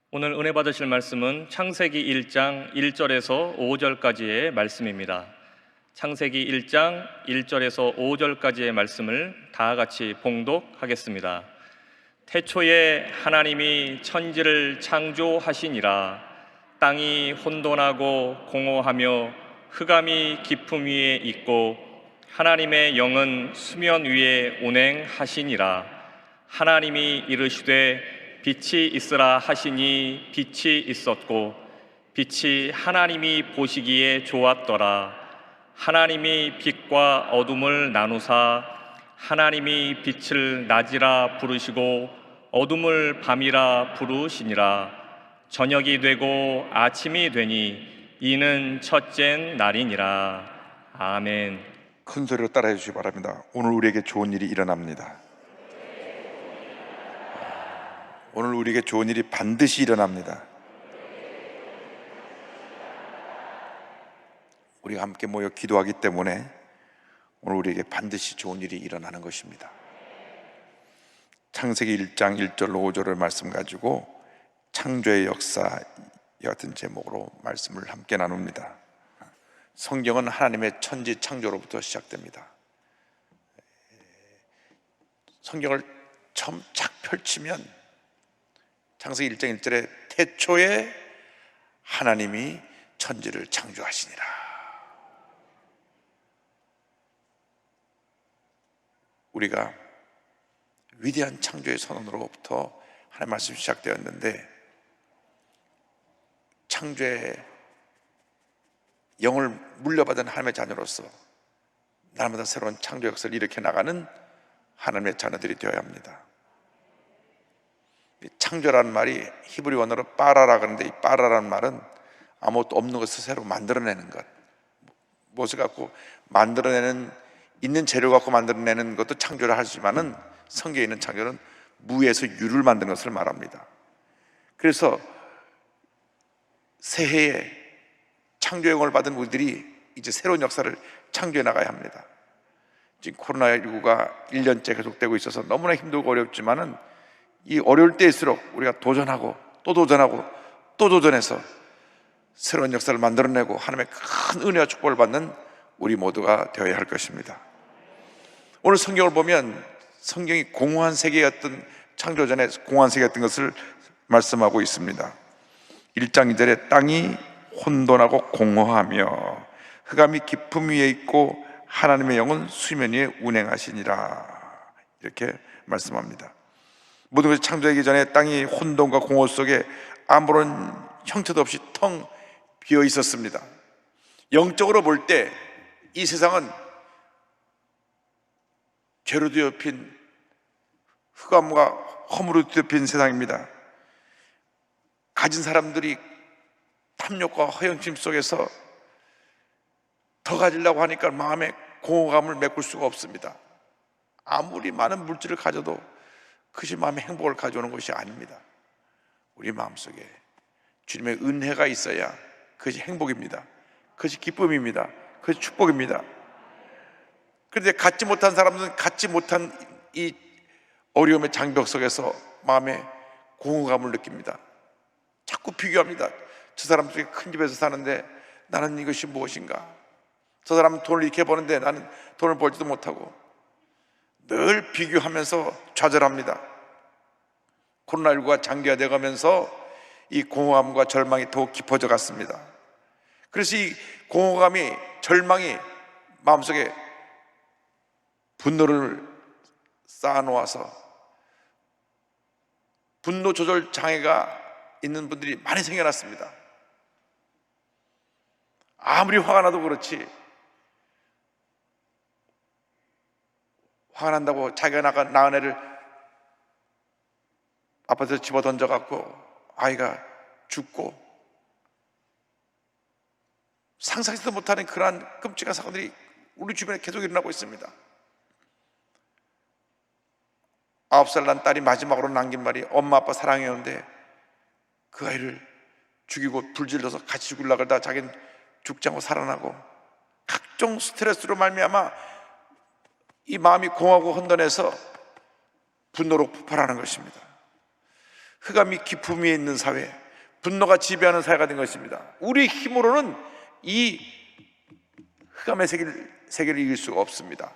오늘 은혜 받으실 말씀은 창세기 1장 1절에서 5절까지의 말씀입니다. 창세기 1장 1절에서 5절까지의 말씀을 다 같이 봉독하겠습니다. 태초에 하나님이 천지를 창조하시니라. 땅이 혼돈하고 공허하며 흑암이 깊음 위에 있고 하나님의 영은 수면 위에 운행하시니라. 하나님이 이르시되 빛이 있으라 하시니 빛이 있었고 빛이 하나님이 보시기에 좋았더라. 하나님이 빛과 어둠을 나누사 하나님이 빛을 낮이라 부르시고 어둠을 밤이라 부르시니라. 저녁이 되고 아침이 되니 이는 첫째 날이니라. 아멘. 큰 소리로 따라해 주시기 바랍니다. 오늘 우리에게 좋은 일이 일어납니다. 오늘 우리에게 좋은 일이 반드시 일어납니다. 우리가 함께 모여 기도하기 때문에 오늘 우리에게 반드시 좋은 일이 일어나는 것입니다. 창세기 1장 1절로 5절의 말씀 가지고 창조의 역사 같은 제목으로 말씀을 함께 나눕니다. 성경은 하나님의 천지 창조로부터 시작됩니다. 성경을 처음 착 펼치면 창세기 1장 1절에 태초에 하나님이 천지를 창조하시니라. 우리가 위대한 창조의 선언으로부터 하나님의 말씀이 시작되었는데, 창조의 영을 물려받은 하나님의 자녀로서 날마다 새로운 창조 역사를 일으켜 나가는 하나님의 자녀들이 되어야 합니다. 창조라는 말이 히브리 원어로 빠라라 그러는데, 이 빠라라는 말은 아무것도 없는 것을 새로 만들어내는 것, 무엇을 갖고 만들어내는, 있는 재료 갖고 만들어내는 것도 창조를 하지만은 성경에 있는 창조는 무에서 유를 만드는 것을 말합니다. 그래서 새해에 창조의 영을 받은 우리들이 이제 새로운 역사를 창조해 나가야 합니다. 지금 코로나19가 1년째 계속되고 있어서 너무나 힘들고 어렵지만은 이 어려울 때일수록 우리가 도전하고 또 도전하고 또 도전해서 새로운 역사를 만들어내고 하나님의 큰 은혜와 축복을 받는 우리 모두가 되어야 할 것입니다. 오늘 성경을 보면 성경이 공허한 세계였던, 창조 전에 공허한 세계였던 것을 말씀하고 있습니다. 1장 2절에 땅이 혼돈하고 공허하며 흑암이 깊음 위에 있고 하나님의 영은 수면 위에 운행하시니라, 이렇게 말씀합니다. 모든 것이 창조하기 전에 땅이 혼돈과 공허 속에 아무런 형체도 없이 텅 비어 있었습니다. 영적으로 볼 때 이 세상은 죄로 뒤덮인, 흑암과 허물로 뒤덮인 세상입니다. 가진 사람들이 탐욕과 허영심 속에서 더 가지려고 하니까 마음에 공허감을 메꿀 수가 없습니다. 아무리 많은 물질을 가져도 그것이 마음의 행복을 가져오는 것이 아닙니다. 우리 마음속에 주님의 은혜가 있어야 그것이 행복입니다. 그것이 기쁨입니다. 그것이 축복입니다. 그런데 갖지 못한 사람들은 갖지 못한 이 어려움의 장벽 속에서 마음에 공허감을 느낍니다. 자꾸 비교합니다. 저 사람 중에 큰 집에서 사는데 나는 이것이 무엇인가? 저 사람은 돈을 이렇게 버는데 나는 돈을 벌지도 못하고 늘 비교하면서 좌절합니다. 코로나19가 장기화되어 가면서 이 공허감과 절망이 더욱 깊어져 갔습니다. 그래서 이 공허감이, 절망이 마음속에 분노를 쌓아놓아서 분노 조절 장애가 있는 분들이 많이 생겨났습니다. 아무리 화가 나도 그렇지, 화가 난다고 자기가 낳은 애를 아파트에 집어 던져갖고 아이가 죽고, 상상치도 못하는 그러한 끔찍한 사건들이 우리 주변에 계속 일어나고 있습니다. 9살 난 딸이 마지막으로 남긴 말이, 엄마 아빠 사랑해요인데 그 아이를 죽이고 불질러서 같이 죽으려고 하다 자기는 죽지 않고 살아나고, 각종 스트레스로 말미암아 이 마음이 공하고 혼돈해서 분노로 폭발하는 것입니다. 흑암이 기품 위에 있는 사회, 분노가 지배하는 사회가 된 것입니다. 우리 힘으로는 이 흑암의 세계를 이길 수가 없습니다.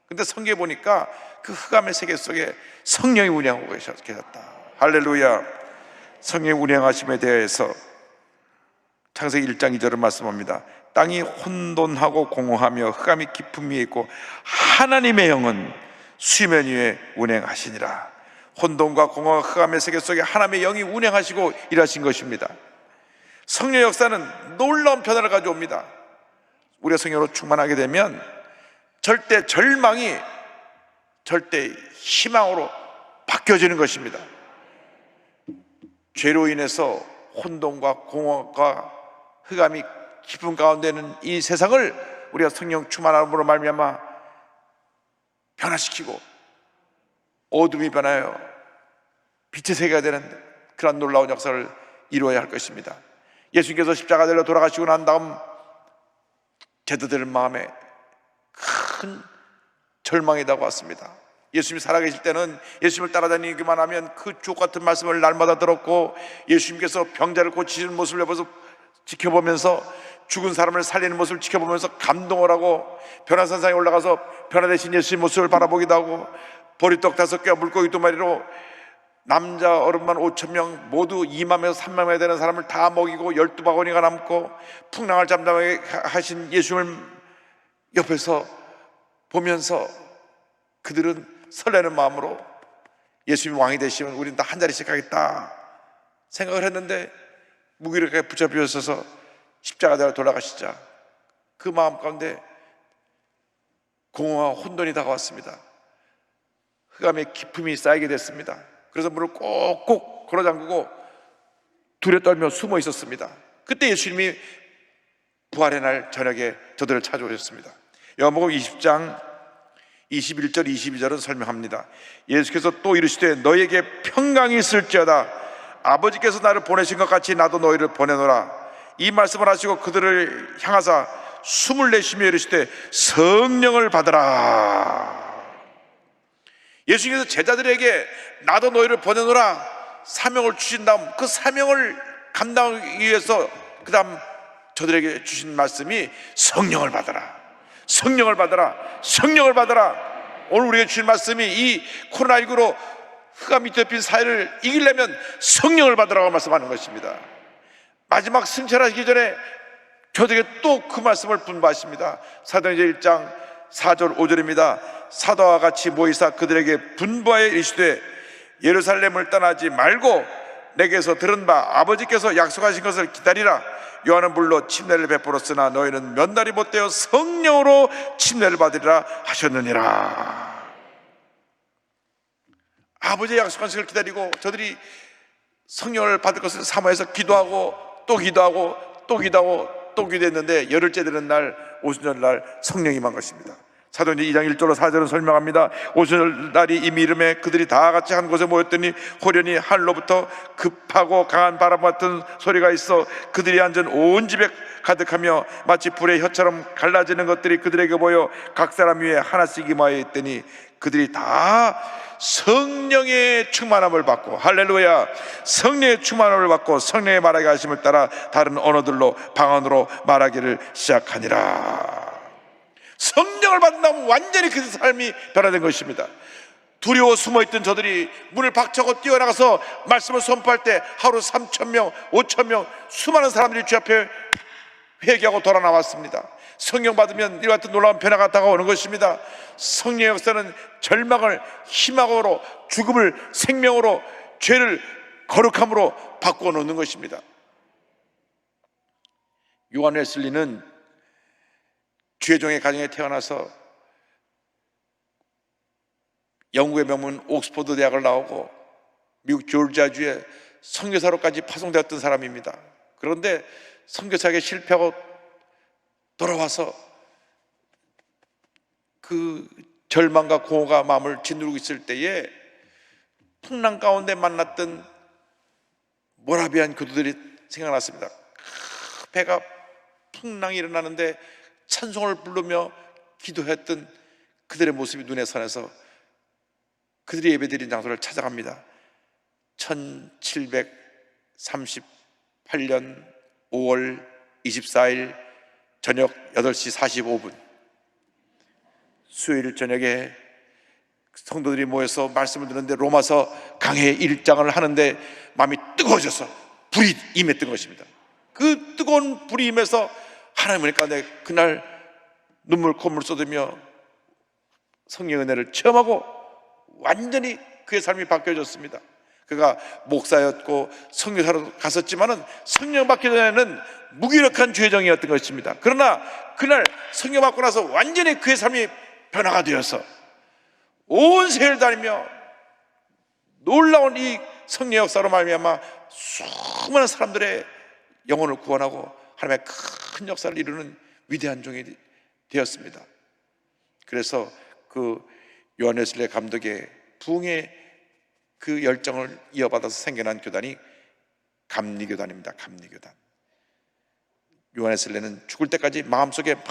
근데 성경에 보니까 그 흑암의 세계 속에 성령이 운행하고 계셨다. 할렐루야. 성령이 운행하심에 대해서 창세기 1장 2절은 말씀합니다. 땅이 혼돈하고 공허하며 흑암이 깊음 위에 있고 하나님의 영은 수면 위에 운행하시니라. 혼돈과 공허와 흑암의 세계 속에 하나님의 영이 운행하시고 일하신 것입니다. 성령의 역사는 놀라운 변화를 가져옵니다. 우리가 성령으로 충만하게 되면 절대 절망이 절대 희망으로 바뀌어지는 것입니다. 죄로 인해서 혼돈과 공허가 흑암이 깊은 가운데 있는 이 세상을 우리가 성령 충만함으로 말미암아 변화시키고 어둠이 변하여 빛의 세계가 되는 그런 놀라운 역사를 이루어야 할 것입니다. 예수님께서 십자가 달려 돌아가시고 난 다음 제자들 마음에 큰 절망이 다가왔습니다. 예수님이 살아계실 때는 예수님을 따라다니기만 하면 그 주옥 같은 말씀을 날마다 들었고, 예수님께서 병자를 고치시는 모습을 옆에서 지켜보면서 죽은 사람을 살리는 모습을 지켜보면서 감동을 하고, 변화산상에 올라가서 변화되신 예수님 모습을 바라보기도 하고, 보리떡 5개와 물고기 2마리로 남자 어른만 5,000명 모두 2만에서 3만에 되는 사람을 다 먹이고 12바구니가 남고 풍랑을 잠잠하게 하신 예수님을 옆에서 보면서 그들은 설레는 마음으로 예수님이 왕이 되시면 우리는 다 한 자리씩 가겠다 생각을 했는데, 무기력하게 붙잡히셔서 십자가대로 돌아가시자 그 마음 가운데 공허와 혼돈이 다가왔습니다. 흑암의 기품이 쌓이게 됐습니다. 그래서 문을 꼭꼭 걸어잠그고 두려 떨며 숨어 있었습니다. 그때 예수님이 부활의 날 저녁에 저들을 찾아오셨습니다. 요한복음 20장 21절 22절은 설명합니다. 예수께서 또 이르시되 너희에게 평강이 있을지어다. 아버지께서 나를 보내신 것 같이 나도 너희를 보내노라. 이 말씀을 하시고 그들을 향하사 숨을 내쉬며 이르시되 성령을 받으라. 예수님께서 제자들에게 나도 너희를 보내노라 사명을 주신 다음 그 사명을 감당하기 위해서 그 다음 저들에게 주신 말씀이 성령을 받아라, 성령을 받아라, 성령을 받아라. 오늘 우리에게 주신 말씀이 이 코로나19로 흑암이 덮인 사회를 이기려면 성령을 받으라고 말씀하는 것입니다. 마지막 승천하시기 전에 저들에게 또 그 말씀을 분부하십니다. 사도행전 1장 4절 5절입니다. 사도와 같이 모이사 그들에게 분부하여 이르시되 예루살렘을 떠나지 말고 내게서 들은 바 아버지께서 약속하신 것을 기다리라. 요한은 물로 침례를 베풀었으나 너희는 몇 날이 못되어 성령으로 침례를 받으리라 하셨느니라. 아버지의 약속한 것을 기다리고 저들이 성령을 받을 것을 사모해서 기도하고 또 기도하고 또 기도하고 또 기도했는데 열흘째 되는 날 오순절날 성령이 임한 것입니다. 사도행전 2장 1절로 4절은 설명합니다. 오순절날이 이미 이름에 그들이 다 같이 한 곳에 모였더니 호련히 하늘로부터 급하고 강한 바람 같은 소리가 있어 그들이 앉은 온 집에 가득하며 마치 불의 혀처럼 갈라지는 것들이 그들에게 보여 각 사람 위에 하나씩 임하여 있더니 그들이 다 성령의 충만함을 받고, 할렐루야, 성령의 충만함을 받고 성령의 말하게 하심을 따라 다른 언어들로 방언으로 말하기를 시작하니라. 성령을 받는다면 완전히 그 삶이 변화된 것입니다. 두려워 숨어있던 저들이 문을 박차고 뛰어나가서 말씀을 선포할 때 하루 3,000명, 5,000명 수많은 사람들이 주 앞에 회개하고 돌아 나왔습니다. 성령 받으면 이와 같은 놀라운 변화가 다가오는 것입니다. 성령의 역사는 절망을 희망으로, 죽음을 생명으로, 죄를 거룩함으로 바꾸어 놓는 것입니다. 요한 웨슬리는 죄종의 가정에 태어나서 영국의 명문 옥스퍼드 대학을 나오고 미국 조지아주의 선교사로까지 파송되었던 사람입니다. 그런데 선교사에게 실패하고 돌아와서 그 절망과 공허가 마음을 짓누르고 있을 때에 풍랑 가운데 만났던 모라비안 교도들이 생각났습니다. 배가 풍랑이 일어나는데 찬송을 부르며 기도했던 그들의 모습이 눈에 선해서 그들이 예배드린 장소를 찾아갑니다. 1738년 5월 24일 저녁 8시 45분 수요일 저녁에 성도들이 모여서 말씀을 듣는데 로마서 강해 1장을 하는데 마음이 뜨거워져서 불이 임했던 것입니다. 그 뜨거운 불이 임해서 하나님의 가운데 그날 눈물 콧물 쏟으며 성령의 은혜를 체험하고 완전히 그의 삶이 바뀌어졌습니다. 그가 목사였고 선교사로 갔었지만은 성령 받기 전에는 무기력한 죄정이었던 것입니다. 그러나 그날 성령 받고 나서 완전히 그의 삶이 변화가 되어서 온 세계를 다니며 놀라운 이 성령 역사로 말미암아 수많은 사람들의 영혼을 구원하고 하나님의 큰 역사를 이루는 위대한 종이 되었습니다. 그래서 그 요한 웨슬리 감독의 부흥의 그 열정을 이어받아서 생겨난 교단이 감리교단입니다. 감리교단. 요한 웨슬리는 죽을 때까지 마음속에 막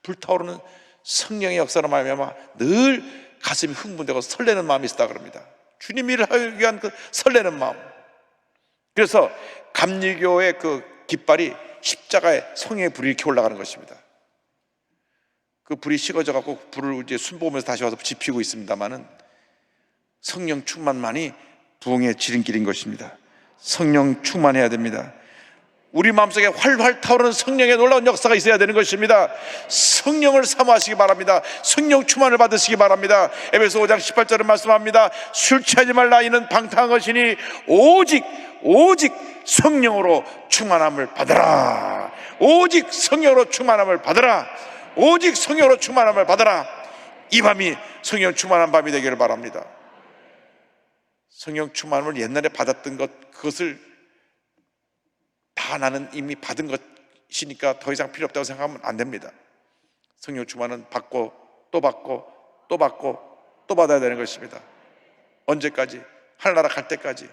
불타오르는 성령의 역사로 말미암아 늘 가슴이 흥분되고 설레는 마음이 있었다 그럽니다. 주님 일을 하기 위한 그 설레는 마음. 그래서 감리교의 그 깃발이 십자가에 성령의 불이 이렇게 올라가는 것입니다. 그 불이 식어져 갖고 불을 이제 순복음에서 다시 와서 지피고 있습니다만은 성령 충만만이 부흥의 지름길인 것입니다. 성령 충만해야 됩니다. 우리 마음속에 활활 타오르는 성령의 놀라운 역사가 있어야 되는 것입니다. 성령을 사모하시기 바랍니다. 성령 충만을 받으시기 바랍니다. 에베소 5장 18절은 말씀합니다. 술 취하지 말라. 이는 방탕한 것이니 오직 성령으로 충만함을 받으라. 오직 성령으로 충만함을 받으라. 오직 성령으로 충만함을 받으라. 이 밤이 성령 충만한 밤이 되기를 바랍니다. 성령 충만함을 옛날에 받았던 것, 그것을 다 나는 이미 받은 것이니까 더 이상 필요 없다고 생각하면 안 됩니다. 성령 충만은 받고 또 받고 또 받고 또 받아야 되는 것입니다. 언제까지? 하늘나라 갈 때까지.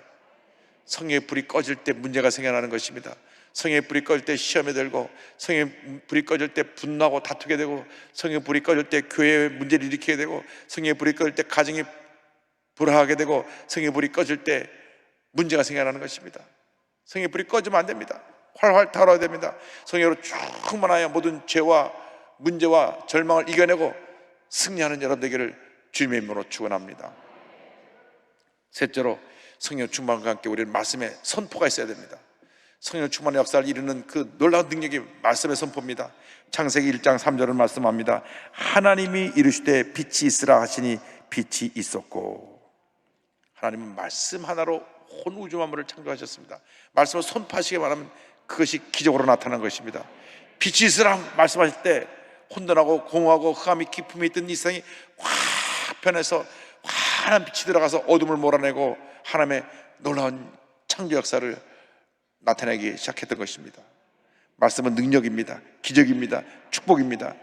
성령의 불이 꺼질 때 문제가 생겨나는 것입니다. 성령의 불이 꺼질 때 시험에 들고, 성령의 불이 꺼질 때 분노하고 다투게 되고, 성령의 불이 꺼질 때 교회에 문제를 일으키게 되고, 성령의 불이 꺼질 때 가정이 불화하게 되고, 성령의 불이 꺼질 때 문제가 생겨나는 것입니다. 성령의 불이 꺼지면 안 됩니다. 활활 타오르어야 됩니다. 성령으로 충만하여 모든 죄와 문제와 절망을 이겨내고 승리하는 여러분 되기를 주님의 이름으로 축원합니다. 셋째로 성령 충만과 함께 우리는 말씀의 선포가 있어야 됩니다. 성령 충만의 역사를 이루는 그 놀라운 능력이 말씀의 선포입니다. 창세기 1장 3절을 말씀합니다. 하나님이 이르시되 빛이 있으라 하시니 빛이 있었고. 하나님은 말씀 하나로 온 우주 만물을 창조하셨습니다. 말씀을 선포하시기 바라면 그것이 기적으로 나타난 것입니다. 빛이 있으라 말씀하실 때 혼돈하고 공허하고 흑암이 기품이 있던 이 세상이 확 변해서 환한 빛이 들어가서 어둠을 몰아내고 하나님의 놀라운 창조 역사를 나타내기 시작했던 것입니다. 말씀은 능력입니다. 기적입니다. 축복입니다.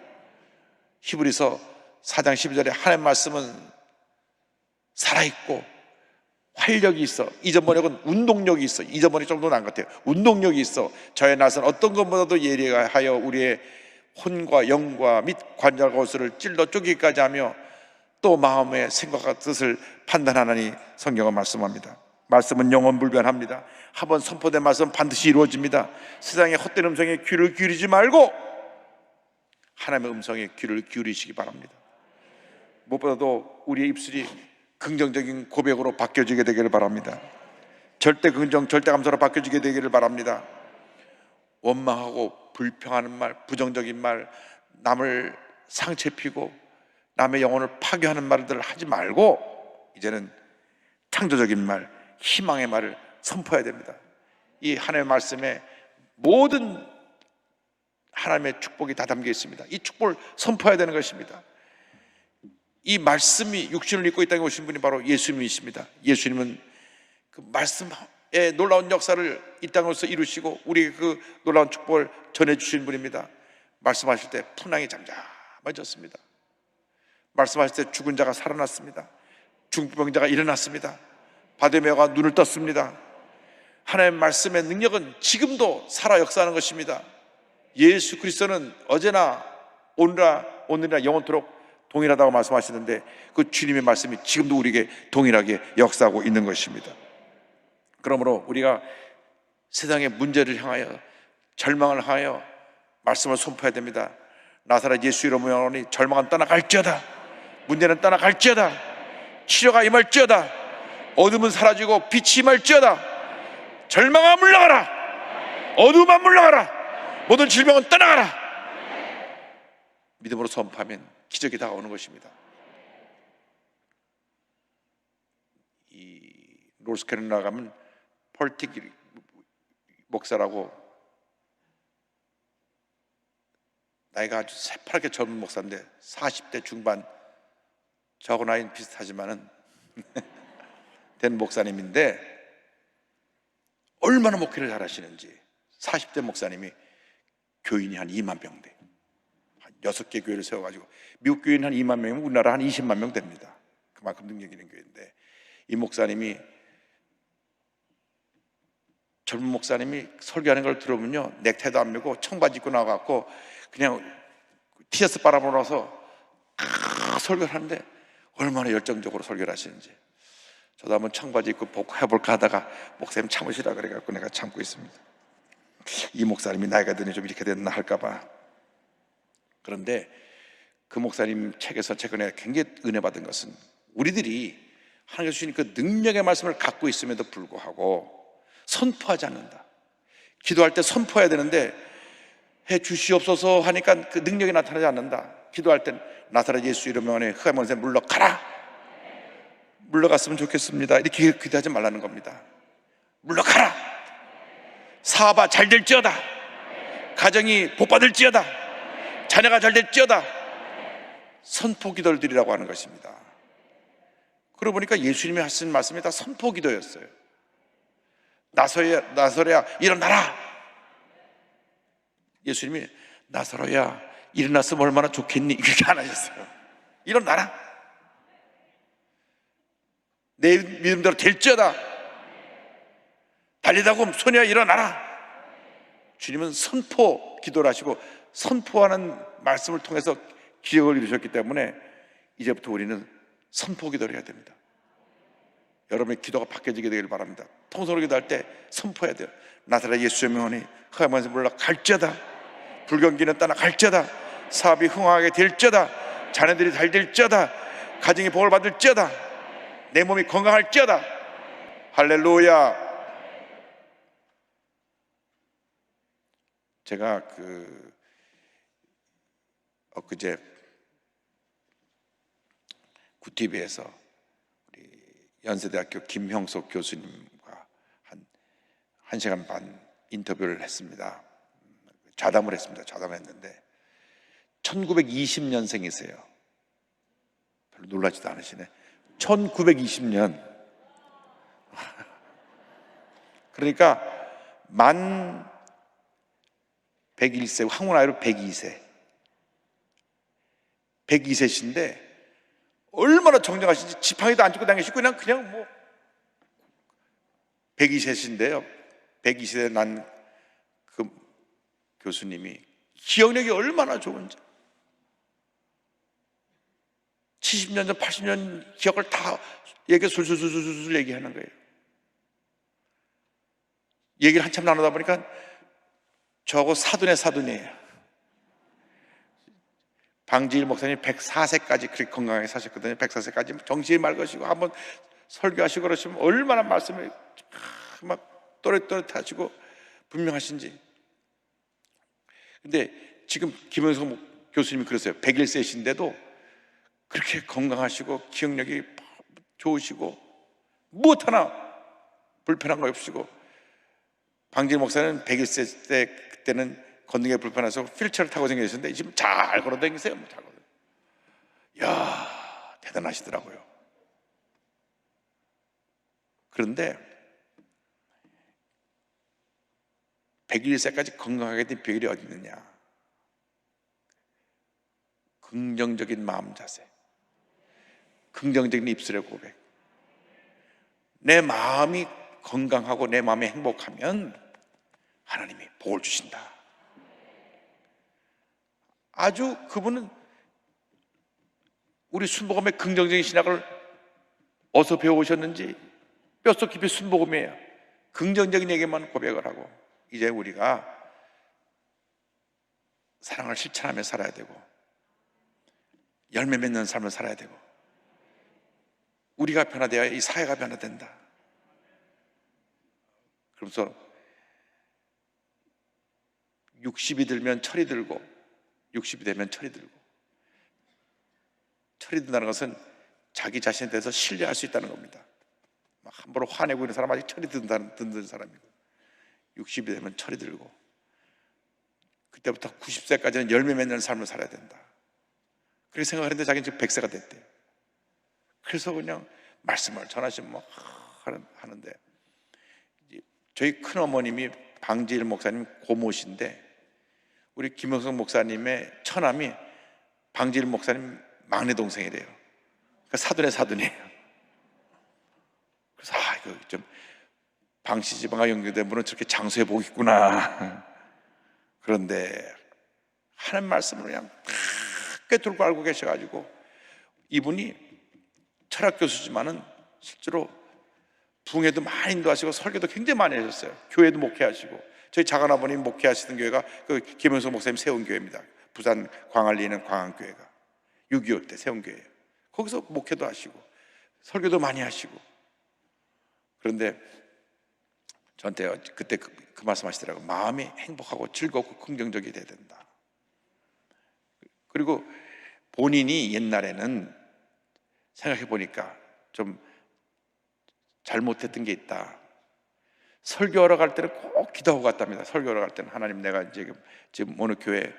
히브리서 4장 12절에 하나님의 말씀은 살아있고 활력이 있어. 이전 번역은 운동력이 있어. 이전 번역이 좀 더 나은 것 같아요. 운동력이 있어. 저의 낯은 어떤 것보다도 예리하여 우리의 혼과 영과 및 관절 고수를 찔러 쪼개기까지 하며 또 마음의 생각과 뜻을 판단하나니 성경은 말씀합니다. 말씀은 영원불변합니다. 한번 선포된 말씀은 반드시 이루어집니다. 세상의 헛된 음성에 귀를 기울이지 말고 하나님의 음성에 귀를 기울이시기 바랍니다. 무엇보다도 우리의 입술이 긍정적인 고백으로 바뀌어지게 되기를 바랍니다. 절대 긍정, 절대 감사로 바뀌어지게 되기를 바랍니다. 원망하고 불평하는 말, 부정적인 말, 남을 상처 입히고 남의 영혼을 파괴하는 말들을 하지 말고 이제는 창조적인 말, 희망의 말을 선포해야 됩니다. 이 하나님의 말씀에 모든 하나님의 축복이 다 담겨 있습니다. 이 축복을 선포해야 되는 것입니다. 이 말씀이 육신을 입고 이 땅에 오신 분이 바로 예수님이십니다. 예수님은 그 말씀의 놀라운 역사를 이 땅에서 이루시고 우리에게 그 놀라운 축복을 전해주신 분입니다. 말씀하실 때 풍랑이 잠잠해졌습니다. 말씀하실 때 죽은 자가 살아났습니다. 중풍병자가 일어났습니다. 바데메오가 눈을 떴습니다. 하나님의 말씀의 능력은 지금도 살아 역사하는 것입니다. 예수 그리스도는 어제나 오늘이나 영원토록 동일하다고 말씀하시는데 그 주님의 말씀이 지금도 우리에게 동일하게 역사하고 있는 것입니다. 그러므로 우리가 세상의 문제를 향하여, 절망을 향하여 말씀을 선포해야 됩니다. 나사렛 예수 이름으로 명하노니 절망은 떠나갈지어다, 문제는 떠나갈지어다, 치료가 임할지어다, 어둠은 사라지고 빛이 임할지어다. 절망아 물러가라, 어둠아 물러가라, 모든 질병은 떠나가라. 믿음으로 선포하면 기적이 다가오는 것입니다. 이 노스캐롤라이나 가면 펄틱 목사라고, 나이가 아주 새파랗게 젊은 목사인데 40대 중반, 저하고 나이는 비슷하지만은 된 목사님인데 얼마나 목회를 잘하시는지. 40대 목사님이 교인이 한 2만 명 돼. 한 6개 교회를 세워가지고, 미국 교인 한 2만 명이면 우리나라 한 20만 명 됩니다. 그만큼 능력 있는 교회인데, 이 목사님이, 젊은 목사님이 설교하는 걸 들어보면요, 넥타이도 안 메고 청바지 입고 나와갖고 그냥 티셔츠 빨아보러서 설교를 하는데 얼마나 열정적으로 설교를 하시는지. 저도 한번 청바지 입고 해볼까 하다가 목사님 참으시라 그래갖고 내가 참고 있습니다. 이 목사님이 나이가 드니 좀 이렇게 됐나 할까봐. 그런데 그 목사님 책에서 최근에 굉장히 은혜 받은 것은, 우리들이 하나님께서 주신 그 능력의 말씀을 갖고 있음에도 불구하고 선포하지 않는다. 기도할 때 선포해야 되는데 해 주시옵소서 하니까 그 능력이 나타나지 않는다. 기도할 땐 나사렛 예수 이름으로 흑암 권세 물러가라, 물러갔으면 좋겠습니다, 이렇게 기도하지 말라는 겁니다. 물러가라, 사업아 잘 될지어다, 가정이 복받을지어다, 자녀가 잘 될지어다. 선포 기도를 드리라고 하는 것입니다. 그러고 보니까 예수님이 하신 말씀이 다 선포 기도였어요. 나사로야 일어나라. 예수님이 나사로야 일어났으면 얼마나 좋겠니, 이렇게 안 하셨어요. 일어나라, 내 믿음대로 될지어다, 달리다고 소녀야 일어나라. 주님은 선포 기도를 하시고 선포하는 말씀을 통해서 기적을 이루셨기 때문에 이제부터 우리는 선포 기도를 해야 됩니다. 여러분의 기도가 바뀌어지게 되길 바랍니다. 통성으로 기도할 때 선포해야 돼요. 나사렛 예수의 명하니 흑암의 권세 물러갈지어다, 불경기는 떠나갈지어다, 사업이 흥황하게 될지어다, 자녀들이 잘 될지어다, 가정이 복을 받을지어다, 내 몸이 건강할지어다. 할렐루야. 제가 엊그제 구티비에서 우리 연세대학교 김형석 교수님과 한 시간 반 인터뷰를 했습니다. 좌담을 했습니다. 좌담을 했는데 1920년생이세요. 별로 놀라지도 않으시네. 1920년. 그러니까 만 101세, 한국 나이로 102세. 102세신데 얼마나 정정하신지, 지팡이도 안 짚고 다니시고 그냥 뭐 102세신데요. 102세에 난 그 교수님이 기억력이 얼마나 좋은지, 70년 전, 80년 기억을 다 얘기 술술술술 얘기하는 거예요. 얘기를 한참 나누다 보니까 저하고 사돈의 사돈이에요. 방지일 목사님 104세까지 그렇게 건강하게 사셨거든요. 104세까지 정신이 맑으시고 한번 설교하시고 그러시면 얼마나 말씀을 막 또렷또렷하시고 분명하신지. 근데 지금 김영석 교수님이 그러세요. 101세신데도 그렇게 건강하시고 기억력이 좋으시고 무엇 하나 불편한 거 없으시고, 방지일 목사는 101세 때 그때는 걷는 게 불편해서 휠체어를 타고 다니셨는데 지금 잘 걸어 다니세요. 이야, 대단하시더라고요. 그런데 101세까지 건강하게 된 비결이 어디 있느냐? 긍정적인 마음 자세, 긍정적인 입술의 고백. 내 마음이 건강하고 내 마음이 행복하면 하나님이 복을 주신다. 아주 그분은 우리 순복음의 긍정적인 신학을 어디서 배워오셨는지 뼛속 깊이 순복음이에요. 긍정적인 얘기만 고백을 하고 이제 우리가 사랑을 실천하며 살아야 되고 열매 맺는 삶을 살아야 되고 우리가 변화되어야 이 사회가 변화된다. 그러면서 60이 들면 철이 들고 60이 되면 철이 들고, 철이 든다는 것은 자기 자신에 대해서 신뢰할 수 있다는 겁니다. 막 함부로 화내고 있는 사람 아직 철이 든다는 사람이고 60이 되면 철이 들고 그때부터 90세까지는 열매 맺는 삶을 살아야 된다. 그렇게 생각하는데 자기는 지금 100세가 됐대요. 그래서 그냥 말씀을 전하시면 뭐 하는데 저희 큰어머님이 방지일 목사님 고모신데 우리 김영성 목사님의 처남이 방지일 목사님 막내 동생이래요. 그러니까 사돈의 사돈이에요. 그래서 이거 좀 방씨 집안과 연결된 분은 저렇게 장수해 보겠구나. 그런데 하는 말씀을 그냥 꿰뚫고 알고 계셔가지고 이분이 철학 교수지만은 실제로 부흥회도 많이 인도하시고 설교도 굉장히 많이 하셨어요. 교회도 목회하시고 저희 작은아버님 목회하시던 교회가 그 김영석 목사님 세운 교회입니다. 부산 광안리에 있는 광안교회가 6.25 때 세운 교회예요. 거기서 목회도 하시고 설교도 많이 하시고 그런데 저한테 그때 그 말씀 하시더라고요. 마음이 행복하고 즐겁고 긍정적이 돼야 된다. 그리고 본인이 옛날에는 생각해 보니까 좀 잘못했던 게 있다. 설교하러 갈 때는 꼭 기도하고 갔답니다. 설교하러 갈 때는 하나님 내가 지금 어느 교회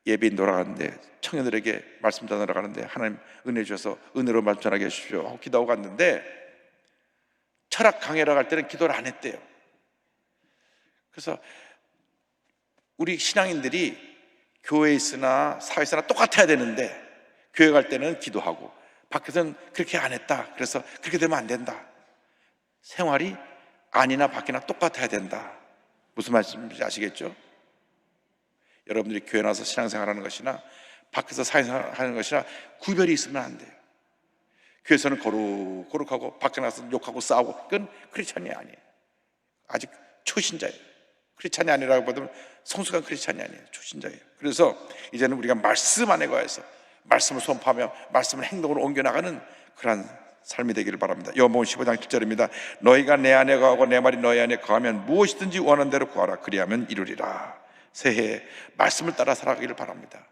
예배인 돌아가는데 청년들에게 말씀 전하러 가는데 하나님 은혜 주셔서 은혜로 말씀 전하게 해주십시오 하고 기도하고 갔는데 철학 강의하러 갈 때는 기도를 안 했대요. 그래서 우리 신앙인들이 교회에 있으나 사회에 있으나 똑같아야 되는데 교회 갈 때는 기도하고 밖에서는 그렇게 안 했다. 그래서 그렇게 되면 안 된다. 생활이 안이나 밖이나 똑같아야 된다. 무슨 말씀인지 아시겠죠? 여러분들이 교회 나와서 신앙생활하는 것이나 밖에서 사회생활하는 것이나 구별이 있으면 안 돼요. 교회에서는 거룩하고 밖에 나가서 욕하고 싸우고 그건 크리스찬이 아니에요. 아직 초신자예요. 크리스찬이 아니라고 보면 성숙한 크리스찬이 아니에요. 초신자예요. 그래서 이제는 우리가 말씀 안에 거해서 말씀을 선포하며 말씀을 행동으로 옮겨나가는 그러한 삶이 되기를 바랍니다. 요한복음 15장 7절입니다. 너희가 내 안에 거하고 내 말이 너희 안에 거하면 무엇이든지 원하는 대로 구하라. 그리하면 이루리라. 새해 말씀을 따라 살아가기를 바랍니다.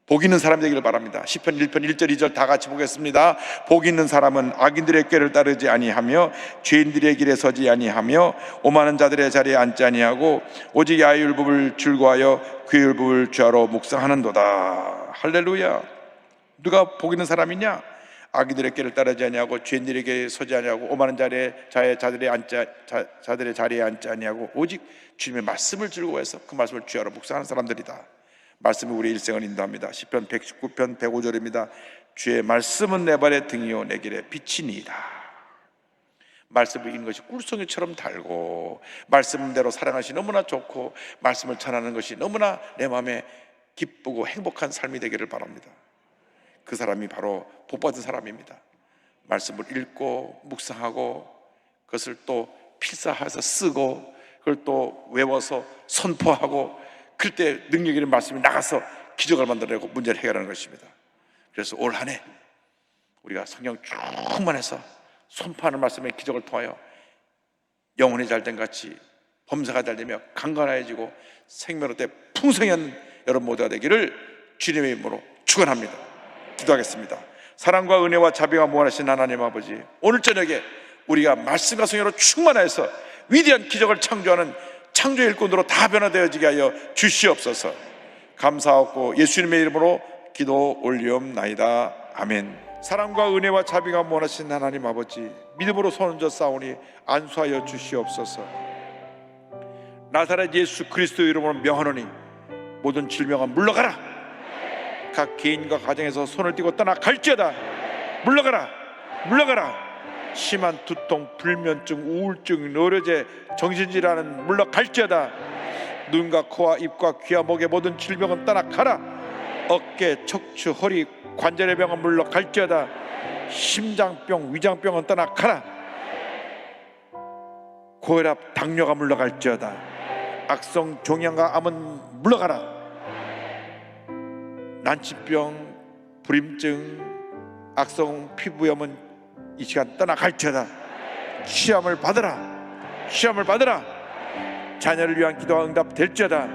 복 있는 사람이 되기를 바랍니다. 시편 1편 1절 2절 다 같이 보겠습니다. 복 있는 사람은 악인들의 꾀를 따르지 아니하며 죄인들의 길에 서지 아니하며 오만한 자들의 자리에 앉지 아니하고 오직 야의 율법을 즐거워하여 그의 율법을 죄하러 묵상하는도다. 할렐루야. 누가 복 있는 사람이냐? 악인들의 꾀를 따르지 아니하고 죄인들에게 서지 아니하고 오만한 자들의 자리에 앉지 아니하고 오직 주님의 말씀을 즐거워해서 그 말씀을 죄하러 묵상하는 사람들이다. 말씀이 우리의 일생을 인도합니다. 시편 119편 105절입니다. 주의 말씀은 내 발의 등이요 내 길의 빛이니이다. 말씀을 읽는 것이 꿀송이처럼 달고 말씀대로 살아가는 것이 너무나 좋고 말씀을 전하는 것이 너무나 내 마음에 기쁘고 행복한 삶이 되기를 바랍니다. 그 사람이 바로 복받은 사람입니다. 말씀을 읽고 묵상하고 그것을 또 필사해서 쓰고 그걸 또 외워서 선포하고 그때 능력 있는 말씀이 나가서 기적을 만들어내고 문제를 해결하는 것입니다. 그래서 올 한 해 우리가 성령 충만해서 선포하는 말씀의 기적을 통하여 영혼이 잘된 같이 범사가 잘되며 강건해지고 생명의 풍성한 여러분 모두가 되기를 주님의 이름으로 축원합니다. 기도하겠습니다. 사랑과 은혜와 자비가 무한하신 하나님 아버지, 오늘 저녁에 우리가 말씀과 성령으로 충만해서 위대한 기적을 창조하는 창조의 일꾼으로 다 변화되어지게 하여 주시옵소서. 감사하고 예수님의 이름으로 기도 올리옵나이다. 아멘. 사랑과 은혜와 자비가 무한하신 하나님 아버지, 믿음으로 손을 싸우니 안수하여 주시옵소서. 나사렛 예수 그리스도의 이름으로 명하노니 모든 질병은 물러가라. 각 개인과 가정에서 손을 떼고 떠나갈지어다. 물러가라, 물러가라. 심한 두통, 불면증, 우울증, 노려제, 정신질환은 물러갈지어다. 눈과 코와 입과 귀와 목의 모든 질병은 떠나가라. 어깨, 척추, 허리, 관절의 병은 물러갈지어다. 심장병, 위장병은 떠나가라. 고혈압, 당뇨가 물러갈지어다. 악성 종양과 암은 물러가라. 난치병, 불임증, 악성 피부염은 이 시간 떠나갈지어다. 시험을 받으라. 시험을 받으라. 자녀를 위한 기도가 응답될지어다.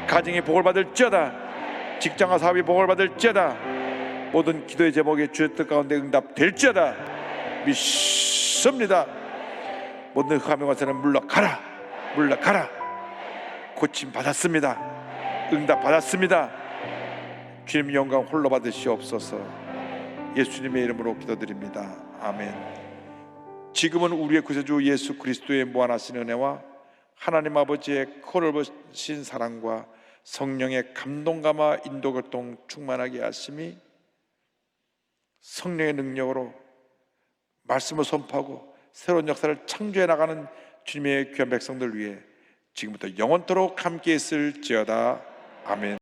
가정이 복을 받을지어다. 직장과 사업이 복을 받을지어다. 모든 기도의 제목에 주의 뜻 가운데 응답될지어다. 믿습니다. 모든 흑암의 권세는 물러가라. 물러가라. 고침 받았습니다. 응답 받았습니다. 주님 영광 홀로 받으시옵소서. 예수님의 이름으로 기도드립니다. 아멘. 지금은 우리의 구세주 예수 그리스도의 무한하신 은혜와 하나님 아버지의 크넓으신 사랑과 성령의 감동감화 인도교통 충만하게 하심이 성령의 능력으로 말씀을 선포하고 새로운 역사를 창조해 나가는 주님의 귀한 백성들 위해 지금부터 영원토록 함께 있을지어다. 아멘.